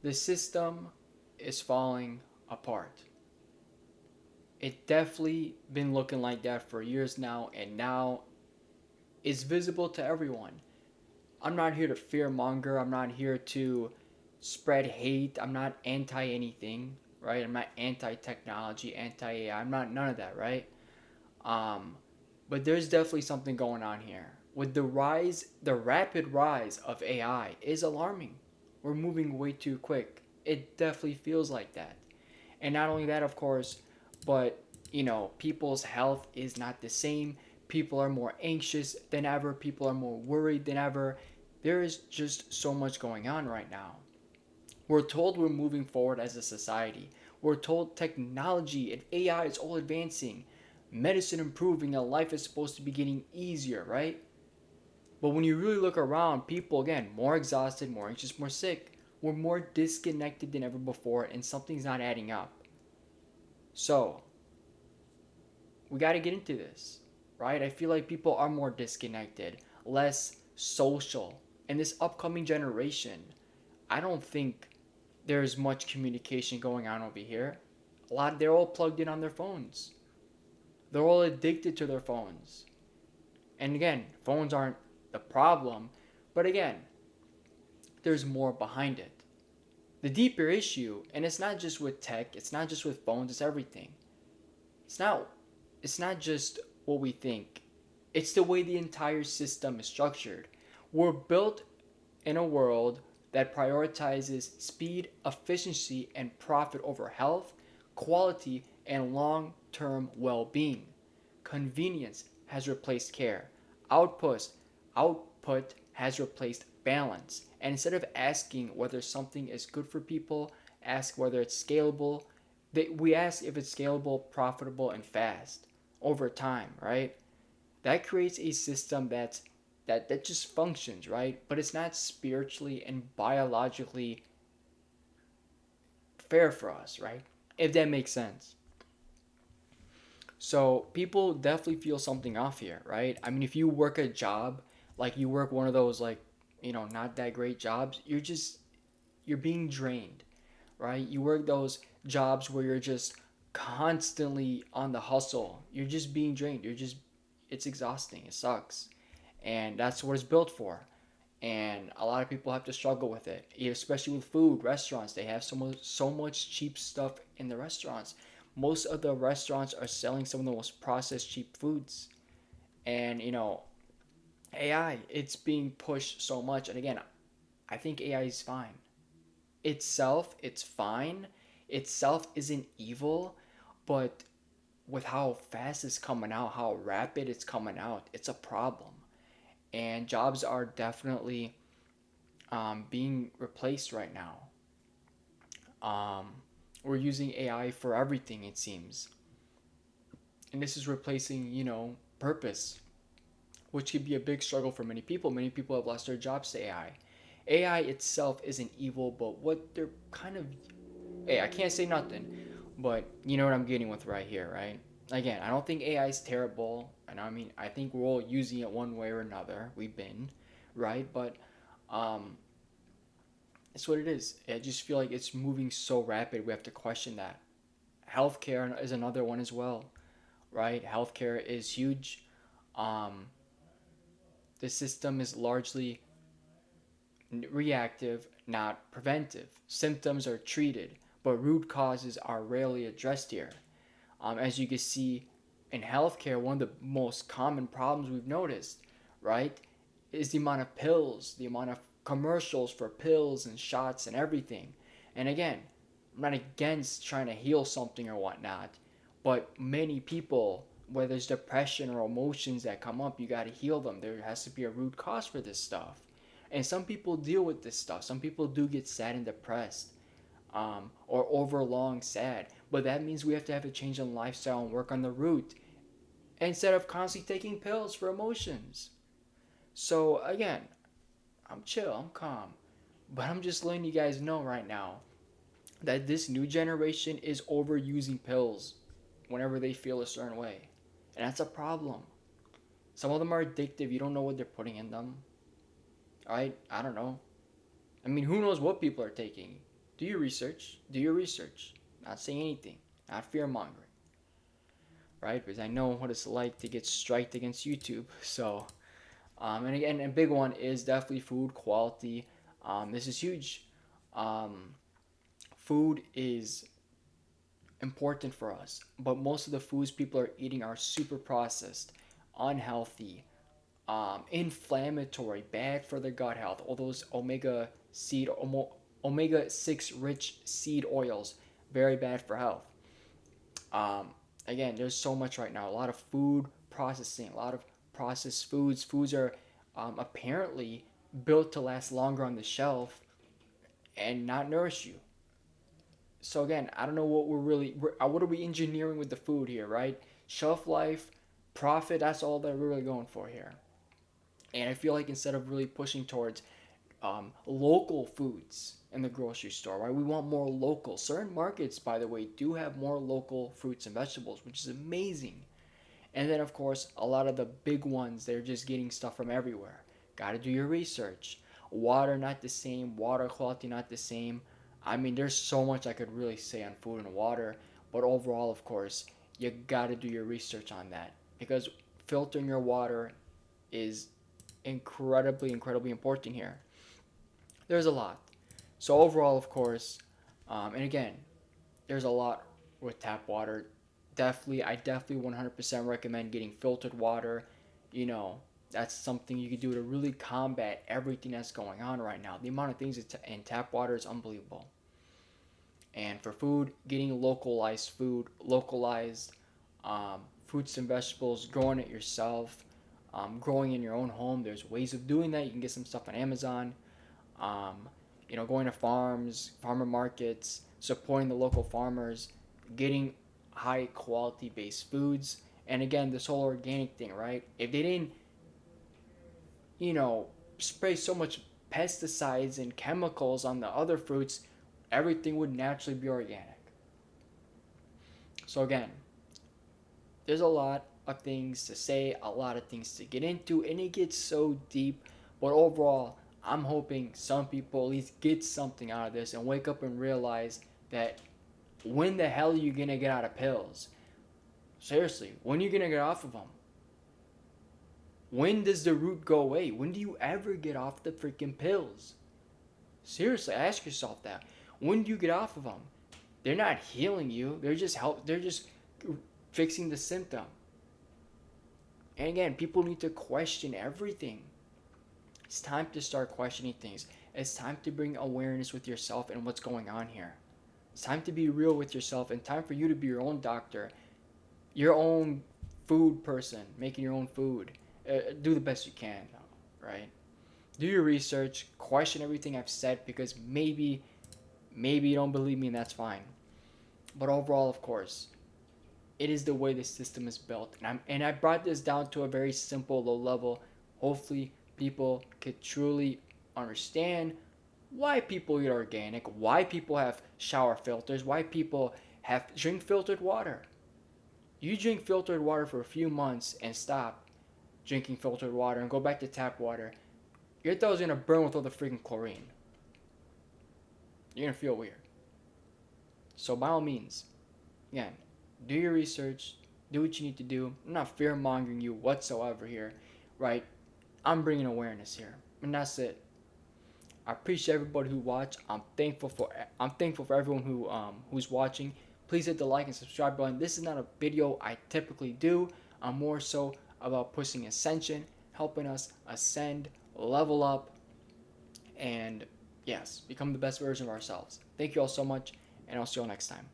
The system is falling apart. It definitely been looking like that for years now, and now it's visible to everyone. I'm not here to fear monger. I'm not here to spread hate. I'm not anti anything, right? I'm not anti technology, anti AI. I'm not none of that, right? Um, but there's definitely something going on here. With the rapid rise of AI is alarming. We're moving way too quick. It definitely feels like that. And not only that, of course, but people's health is not the same. People are more anxious than ever. People are more worried than ever. There is just so much going on right now. We're told we're moving forward as a society. We're told technology and AI is all advancing, medicine improving, and life is supposed to be getting easier, right? But when you really look around, people, again, more exhausted, more anxious, more sick. We're more disconnected than ever before, and something's not adding up. So, we got to get into this, right? I feel like people are more disconnected, less social. And this upcoming generation, I don't think there's much communication going on over here. They're all plugged in on their phones. They're all addicted to their phones. And again, phones aren't the problem, but again, there's more behind it. The deeper issue, and it's not just with tech, it's not just with phones, it's everything. It's not it's not just what we think. It's the way the entire system is structured. We're built in a world that prioritizes speed, efficiency, and profit over health, quality, and long term well being. Convenience has replaced care. Output, output has replaced balance. And instead of asking whether something is good for people, ask whether it's scalable. We ask if it's scalable, profitable, and fast over time, right? That creates a system that just functions, right? But it's not spiritually and biologically fair for us, right? If that makes sense. So people definitely feel something off here, right? I mean, if you work a job, like you work one of those like, not that great jobs, you're being drained, right? You work those jobs where you're just constantly on the hustle. You're just being drained. It's exhausting. It sucks. And that's what it's built for. And a lot of people have to struggle with it, especially with food. Restaurants, they have so much cheap stuff in the restaurants. Most of the restaurants are selling some of the most processed cheap foods. And AI, it's being pushed so much. And again, I think AI is fine. It's fine. Itself isn't evil, but with how fast it's coming out, how rapid it's coming out, it's a problem. And jobs are definitely being replaced right now. Um, we're using AI for everything, it seems. And this is replacing, purpose, which could be a big struggle for many people. Many people have lost their jobs to AI. AI itself isn't evil, but what they're kind of. Hey, I can't say nothing, but you know what I'm getting with right here, right? Again, I don't think AI is terrible, and I mean, I think we're all using it one way or another. We've been, right? But um, it's what it is. I just feel like it's moving so rapid. We have to question that. Healthcare is another one as well, right? Healthcare is huge. Um, the system is largely reactive, not preventive. Symptoms are treated, but root causes are rarely addressed here. As you can see in healthcare, one of the most common problems we've noticed, right, is the amount of pills, the amount of commercials for pills and shots and everything. And again, I'm not against trying to heal something or whatnot, but many people, whether it's depression or emotions that come up, you got to heal them. There has to be a root cause for this stuff. And some people deal with this stuff. Some people do get sad and depressed, or overlong sad. But that means we have to have a change in lifestyle and work on the root instead of constantly taking pills for emotions. So again, I'm chill, I'm calm, but I'm just letting you guys know right now that this new generation is overusing pills whenever they feel a certain way, and that's a problem. Some of them are addictive. You don't know what they're putting in them. Right? I don't know. I mean, who knows what people are taking? Do your research. Do your research. Not saying anything. Not fear mongering. Right? Because I know what it's like to get striked against YouTube. So, and again, a big one is definitely food quality. This is huge. Um, Food is important for us, but most of the foods people are eating are super processed, unhealthy, inflammatory, bad for their gut health. All those omega 6 rich seed oils, very bad for health. Um, Again, there's so much right now. A lot of food processing, a lot of processed foods. Foods are apparently built to last longer on the shelf and not nourish you. So again, I don't know what are we engineering with the food here, right? Shelf life, profit. That's all that we're really going for here. And I feel like instead of really pushing towards local foods in the grocery store, right? We want more local. Certain markets, by the way, do have more local fruits and vegetables, which is amazing. And then, of course, a lot of the big ones, they're just getting stuff from everywhere. Got to do your research. Water, not the same. Water quality, not the same. I mean, there's so much I could really say on food and water. But overall, of course, you got to do your research on that. Because filtering your water is incredibly important here. There's a lot. So overall, of course, and again, there's a lot with tap water. I definitely 100% recommend getting filtered water. You know, that's something you can do to really combat everything that's going on right now. The amount of things in tap water is unbelievable. And for food, getting localized food, localized fruits and vegetables, growing it yourself, growing in your own home. There's ways of doing that. You can get some stuff on Amazon. Um, Going to farms, farmer markets, supporting the local farmers, getting high quality based foods. And again, this whole organic thing, right? If they didn't, you know, spray so much pesticides and chemicals on the other fruits, everything would naturally be organic. So again, there's a lot of things to say, a lot of things to get into, and it gets so deep. But overall, I'm hoping some people at least get something out of this and wake up and realize that when the hell are you gonna get out of pills? Seriously, when are you gonna get off of them? When does the root go away? When do you ever get off the freaking pills? Seriously, ask yourself that. When do you get off of them? They're not healing you. They're just fixing the symptom. And again, people need to question everything. It's time to start questioning things. It's time to bring awareness with yourself and what's going on here. It's time to be real with yourself and time for you to be your own doctor, your own food person, making your own food. Do the best you can, right? Do your research, question everything I've said because maybe you don't believe me and that's fine. But overall, of course, it is the way the system is built. And I brought this down to a very simple, low level. Hopefully, people could truly understand why people eat organic, why people have shower filters, why people have drink filtered water. You drink filtered water for a few months and stop drinking filtered water and go back to tap water. Your throat's gonna burn with all the freaking chlorine. You're gonna feel weird. So by all means, again, do your research, do what you need to do. I'm not fear mongering you whatsoever here, right? I'm bringing awareness here, and that's it. I appreciate everybody who watched. I'm thankful for everyone who's watching. Please hit the like and subscribe button. This is not a video I typically do. I'm more so about pushing ascension, helping us ascend, level up, and yes, become the best version of ourselves. Thank you all so much, and I'll see you all next time.